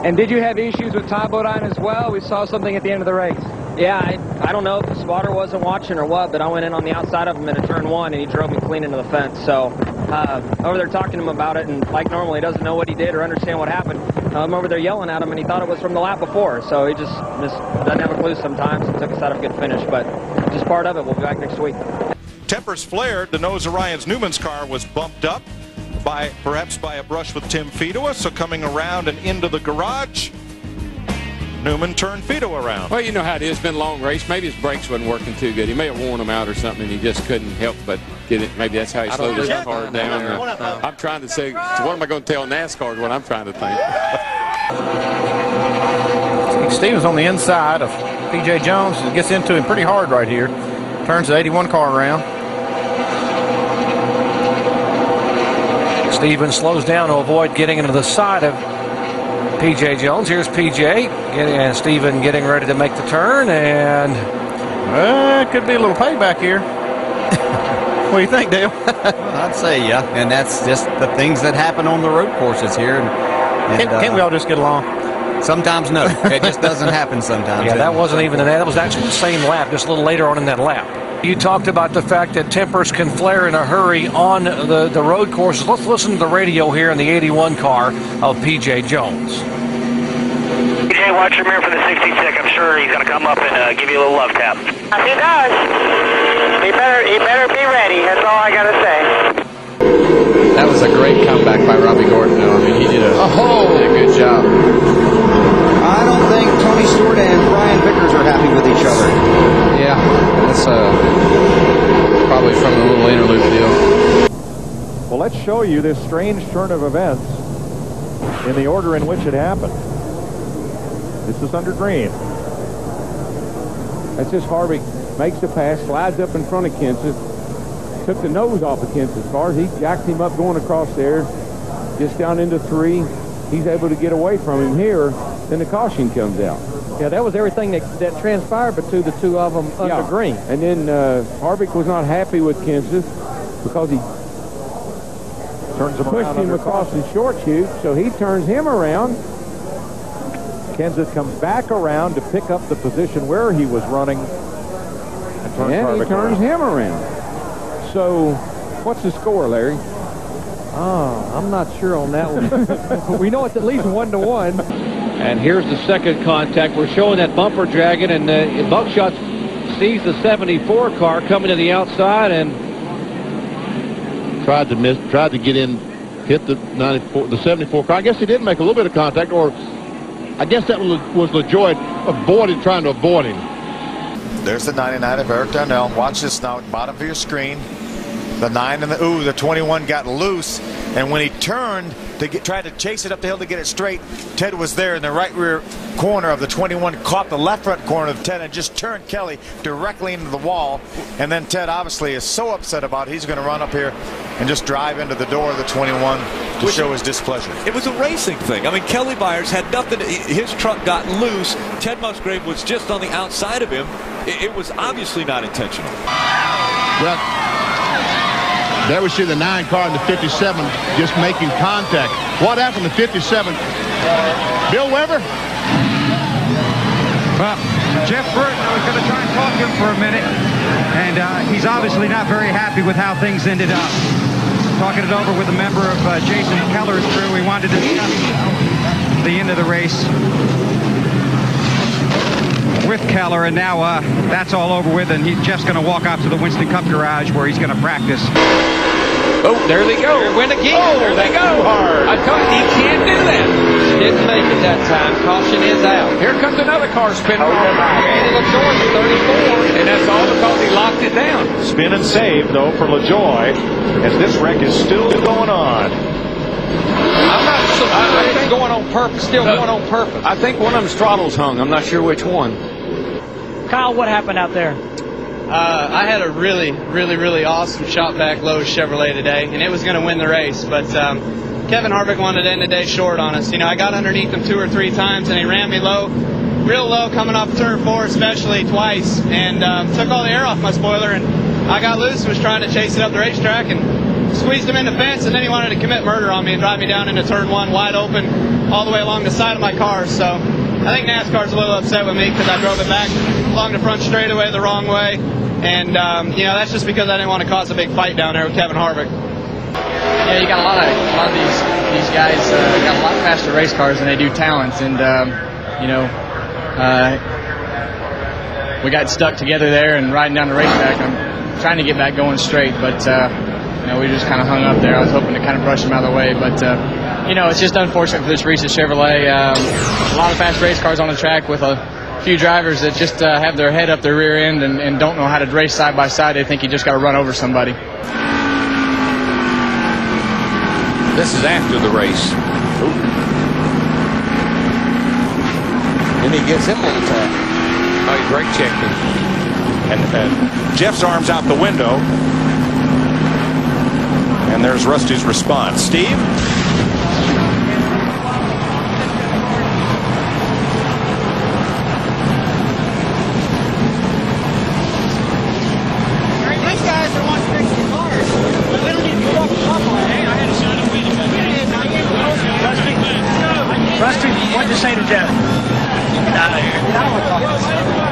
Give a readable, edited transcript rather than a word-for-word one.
And did you have issues with Ty Bodine as well? We saw something at the end of the race. Yeah, I don't know if the spotter wasn't watching or what, but I went in on the outside of him at a turn 1, and he drove me clean into the fence. So over there talking to him about it, and like normal, he doesn't know what he did or understand what happened. I'm over there yelling at him, and he thought it was from the lap before. So he just doesn't have a clue sometimes. It took us out of a good finish, but just part of it. We'll be back next week. Tempers flared. The nose of Ryan Newman's car was bumped up perhaps by a brush with Tim Fedua. So coming around and into the garage, Newman turned Fedua around. Well, you know how it is. It's been a long race. Maybe his brakes wasn't working too good. He may have worn them out or something, and he just couldn't help but get it. Maybe that's how he slowed his car down. I'm trying to say, so what am I going to tell NASCAR is what I'm trying to think. Stevens on the inside of P.J. Jones and gets into him pretty hard right here. Turns the 81 car around. Stevens slows down to avoid getting into the side of P.J. Jones. Here's P.J. and Steven getting ready to make the turn, and it could be a little payback here. What do you think, Dale? I'd say, yeah, and that's just the things that happen on the road courses here. Can't we all just get along? Sometimes no. It just doesn't happen sometimes. Yeah, that wasn't even that was actually the same lap, just a little later on in that lap. You talked about the fact that tempers can flare in a hurry on the road courses. Let's listen to the radio here in the 81 car of P.J. Jones. P.J., watch your mirror for the 66. I'm sure he's going to come up and give you a little love tap. If he does, he better be ready. That's all I got to say. That was a great comeback by Robbie Gordon. I mean, he did a good job. I don't think Tony Stewart and Brian Vickers are happy with each other. Yeah, that's probably from the little interlude deal. Well, let's show you this strange turn of events in the order in which it happened. This is under green. That's just Harvick makes the pass, slides up in front of Kenseth, took the nose off of Kenseth's car. He jacked him up going across there, just down into 3. He's able to get away from him here. Then the caution comes out. Yeah, that was everything that transpired between the two of them under green. And then Harvick was not happy with Kenseth because he pushed him across the short chute, so he turns him around. Kenseth comes back around to pick up the position where he was running and turns him around. So what's the score, Larry? Oh, I'm not sure on that one. We know it's at least 1-1. And here's the second contact. We're showing that bumper dragging, and Buckshot sees the 74 car coming to the outside and tried to get in, hit the 74 car. I guess he did make a little bit of contact, or I guess that was LaJoie trying to avoid him. There's the 99 of Eric Darnell. Watch this now, bottom of your screen. The 9 and the 21 got loose, and when he turned to try to chase it up the hill to get it straight, Ted was there in the right rear corner of the 21, caught the left front corner of Ted and just turned Kelly directly into the wall. And then Ted obviously is so upset about it, he's going to run up here and just drive into the door of the 21 to show his displeasure. It was a racing thing. I mean, Kelly Byers had nothing. His truck got loose. Ted Musgrave was just on the outside of him. It was obviously not intentional. Well, there we see the 9 car and the 57 just making contact. What happened to 57? Bill Weber? Well, Jeff Burton was going to try and talk to him for a minute, and he's obviously not very happy with how things ended up. Talking it over with a member of Jason Keller's crew, we wanted to discuss the end of the race with Keller, and now that's all over with, and Jeff's going to walk out to the Winston Cup garage where he's going to practice. Oh, there they go. Win again. Oh, there they go. I told you, he can't do that. Didn't make it that time. Caution is out. Here comes another car spinning off. Randy LaJoie for 34, and that's all because he locked it down. Spin and save, though, for LaJoie, as this wreck is still going on. I'm not sure. I think going on purpose. Still going on purpose. I think one of them's throttles hung. I'm not sure which one. Kyle, what happened out there? I had a really awesome shot back low Chevrolet today, and it was going to win the race. But Kevin Harvick wanted to end the day short on us. You know, I got underneath him 2 or 3 times, and he ran me low, real low, coming off turn 4, especially twice, and took all the air off my spoiler. And I got loose and was trying to chase it up the racetrack and squeezed him in the fence, and then he wanted to commit murder on me and drive me down into turn 1 wide open. all the way along the side of my car. So I think NASCAR's a little upset with me because I drove it back along the front straightaway the wrong way. And, you know, that's just because I didn't want to cause a big fight down there with Kevin Harvick. Yeah, you got a lot of these guys got a lot faster race cars than they do talents, and you know, we got stuck together there and riding down the racetrack. I'm trying to get back going straight, but you know, we just kind of hung up there. I was hoping to kind of brush them out of the way, but you know, it's just unfortunate for this Reese's Chevrolet. A lot of fast race cars on the track with a few drivers that just have their head up their rear end and don't know how to race side by side. They think you just got to run over somebody. This is after the race. Ooh. And he gets him on the track. Oh, he brake checked him. And Jeff's arm's out the window. And there's Rusty's response. Steve? These guys are wanting to fix the cars. They don't need to go off the top line. Hey, I had a shot at winning. Rusty, what'd you say to Jeff? Get out of here.